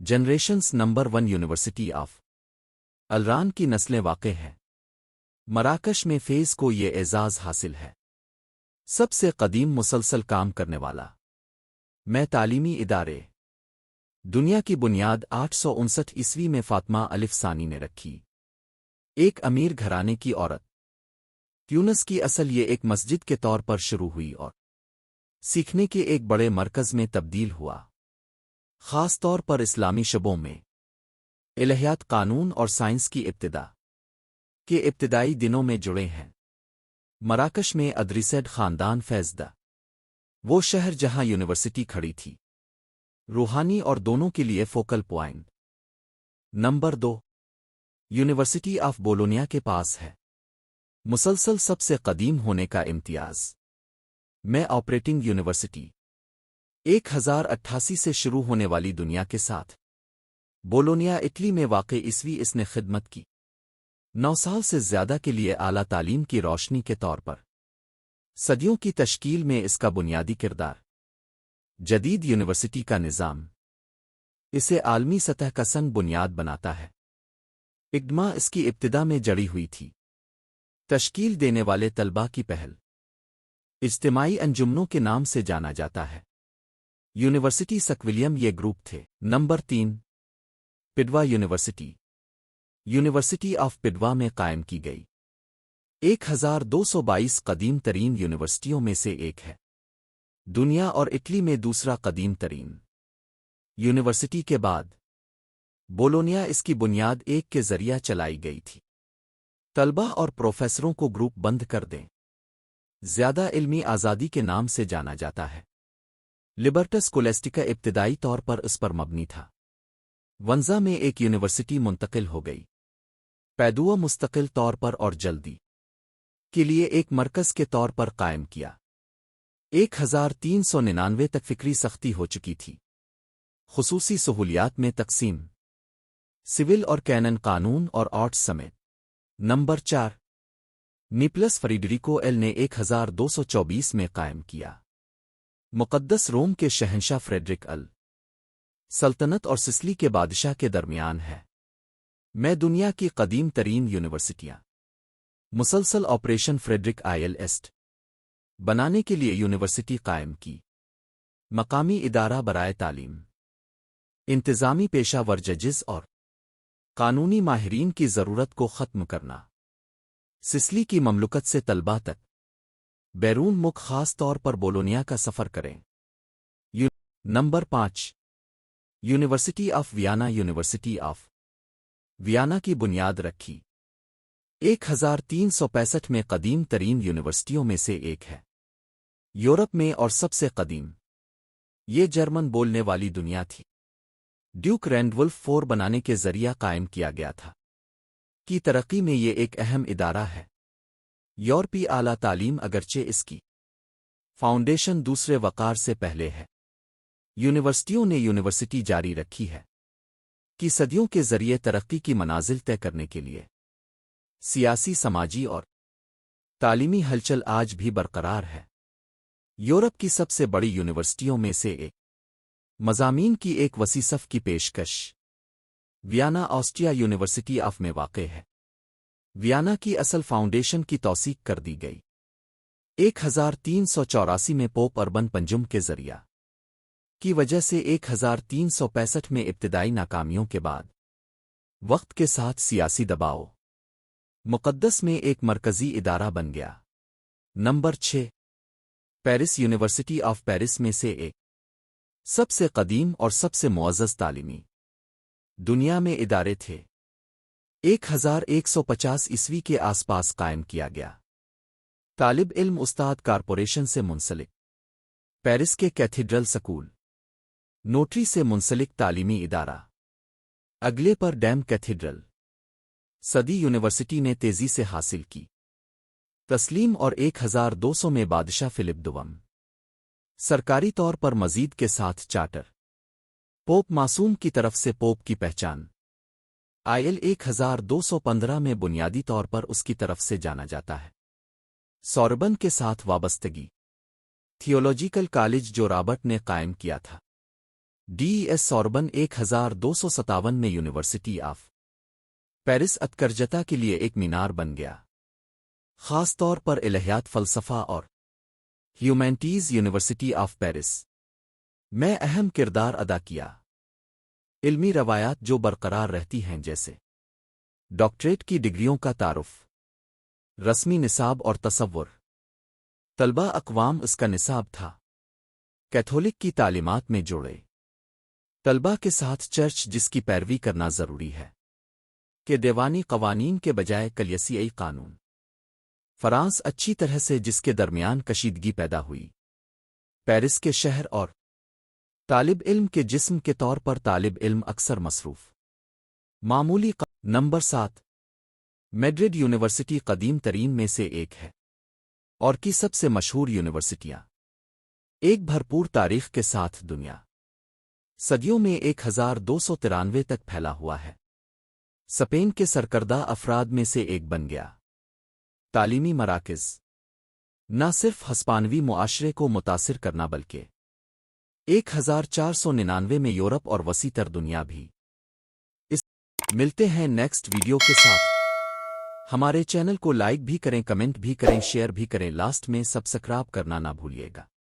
Generations number 1 university of अलरान की नस्लें वाक़ हैं। मराकश में फ़ेज़ को ये एज़ाज़ हासिल है। सबसे क़दीम मुसलसल काम करने वाला मैं तालीमी इदारे। दुनिया की बुनियाद 859 ईस्वी में फ़ातिमा अलिफ सानी ने रखी। एक अमीर घराने की औरत ट्यूनस की असल ये एक मस्जिद के तौर पर शुरू हुई और सीखने के एक बड़े मरकज़ में तब्दील हुआ, ख़ास तौर पर इस्लामी शबों में। इलहियात, कानून और साइंस की इब्तिदा के इब्तिदाई दिनों में जुड़े हैं। मराकश में अदरिसैड ख़ानदान फैज़दा, वो शहर जहां यूनिवर्सिटी खड़ी थी, रूहानी और दोनों के लिए focal point. Number 2 university of Bologna के पास है। मुसलसल सबसे क़दीम होने का इम्तियाज़ में ऑपरेटिंग यूनिवर्सिटी 1088 से शुरू होने वाली दुनिया के साथ बोलोनिया इटली में वाक़ ईस्वी इसने खिदमत की 9 साल से ज़्यादा के लिए आला तालीम की रोशनी के तौर पर सदियों की तश्कील में इसका बुनियादी किरदार। जदीद यूनिवर्सिटी का निज़ाम इसे आलमी सतह का संग बुनियाद बनाता है। इग्मा इसकी इब्तिदा में जड़ी हुई थी। तश्कील देने वाले तलबा की पहल इज्तिमाई अंजुमनों के नाम से जाना जाता है। यूनिवर्सिटी सक्विलियम ये ग्रुप थे। नंबर 3 पिडवा यूनिवर्सिटी यूनिवर्सिटी ऑफ पिडवा में कायम की गई 1222 कदीम तरीन यूनिवर्सिटियों में से एक है। दुनिया और इटली में दूसरा कदीम तरीन यूनिवर्सिटी के बाद बोलोनिया इसकी बुनियाद एक के जरिया चलाई गई थी। तलबा और प्रोफेसरों को ग्रुप बंद कर दें ज़्यादा इल्मी आज़ादी के नाम से जाना जाता है। लिबर्टस स्कोलेस्टिका इब्तिदाई तौर पर इस पर मबनी था। वंजा में एक यूनिवर्सिटी मुंतकिल हो गई। पैदुआ मुस्तकिल तौर पर और जल्दी के लिए एक मरकज़ के तौर पर कायम किया। 1399 तक फ़िक्री सख्ती हो चुकी थी। खुसूसी सहूलियात में तकसीम, सिविल और कैनन कानून और आर्ट्स समेत। नंबर 4 निपलस फ्रीडरिको एल ने 1224 में कायम किया। मुक़द्दस रोम के शहंशाह फ्रेडरिक अल सल्तनत और सिसली के बादशाह के दरमियान है। मैं दुनिया की कदीम तरीन यूनिवर्सिटियाँ मुसलसल ऑपरेशन फ्रेडरिक आयल एस्ट बनाने के लिए यूनिवर्सिटी कायम की। मकामी इदारा बराए तालीम, इंतज़ामी पेशा वर जजिस और कानूनी माहिरीन की ज़रूरत को ख़त्म करना। सिसली की ममलुकत से तलबा तक बैरून मुल्क ख़ास तौर पर बोलोनिया का सफ़र करें। Number 5 university of Vienna university of Vienna की बुनियाद रखी 1365 में कदीम तरीन यूनिवर्सिटियों में से एक है। यूरोप में और सबसे कदीम ये जर्मन बोलने वाली दुनिया थी। ड्यूक रैंडवुल्फ 4 बनाने के जरिया कायम किया गया था। की तरक्की में ये एक अहम इदारा है। यूरोपी आला तालीम अगरचे इसकी फाउंडेशन दूसरे वक़ार से पहले है, यूनिवर्सिटियों ने यूनिवर्सिटी जारी रखी है कि सदियों के जरिए तरक्की की मनाजिल तय करने के लिए सियासी, समाजी और तालीमी हलचल आज भी बरकरार है। यूरोप की सबसे बड़ी यूनिवर्सिटियों में से एक मज़ामीन की एक वसी सफ़ की पेशकश वियना ऑस्ट्रिया यूनिवर्सिटी ऑफ में वाक़ है। वियना की असल फाउंडेशन की तौसीक कर दी गई 1384 में पोप अर्बन पंजुम के जरिया की वजह से 1365 में इब्तिदाई नाकामियों के बाद वक्त के साथ सियासी दबाव मुक़द्दस में एक मरकज़ी इदारा बन गया। Number 6 Paris university of Paris में से एक सबसे कदीम और सबसे मुअज़्ज़ज़ तालीमी दुनिया में इदारे थे। 1150 ईस्वी के आसपास कायम किया गया। तालिब इल्म उस्ताद कारपोरेशन से मुंसलिक, पेरिस के कैथीड्रल स्कूल, नोटरी से मुंसलिक तालीमी इदारा, अगले पर डैम कैथीड्रल सदी यूनिवर्सिटी ने तेज़ी से हासिल की तस्लीम और 1200 में बादशाह फिलिप दुवम सरकारी तौर पर मजीद के साथ चार्टर पोप मासूम की तरफ से पोप की पहचान आयल 1215 में बुनियादी तौर पर उसकी तरफ से जाना जाता है। सोरबन के साथ वाबस्तगी थियोलॉजिकल कॉलेज जो रॉबर्ट ने कायम किया था। ڈی ایس سوربن 1257 میں یونیورسٹی آف پیرس اتکرجتا کے لیے ایک مینار بن گیا، خاص طور پر الہیات فلسفہ اور ہیومینٹیز یونیورسٹی آف پیرس میں اہم کردار ادا کیا۔ علمی روایات جو برقرار رہتی ہیں، جیسے ڈاکٹریٹ کی ڈگریوں کا تعارف، رسمی نصاب اور تصور، طلبہ اقوام اس کا نصاب تھا، کیتھولک کی تعلیمات میں جوڑے طلبہ کے ساتھ چرچ جس کی پیروی کرنا ضروری ہے کہ دیوانی قوانین کے بجائے کلیسیائی قانون، فرانس اچھی طرح سے جس کے درمیان کشیدگی پیدا ہوئی، پیرس کے شہر اور طالب علم کے جسم کے طور پر طالب علم اکثر مصروف معمولی نمبر 7 میڈرڈ یونیورسٹی قدیم ترین میں سے ایک ہے اور کی سب سے مشہور یونیورسٹیاں، ایک بھرپور تاریخ کے ساتھ دنیا صدیوں میں 1293 تک پھیلا ہوا ہے، اسپین کے سرکردہ افراد میں سے ایک بن گیا۔ تعلیمی مراکز نہ صرف ہسپانوی معاشرے کو متاثر کرنا بلکہ 1499 میں یورپ اور وسیع تر دنیا بھی ملتے ہیں نیکسٹ ویڈیو کے ساتھ۔ ہمارے چینل کو لائک بھی کریں، کمنٹ بھی کریں، شیئر بھی کریں، لاسٹ میں سبسکرائب کرنا نہ بھولیے گا۔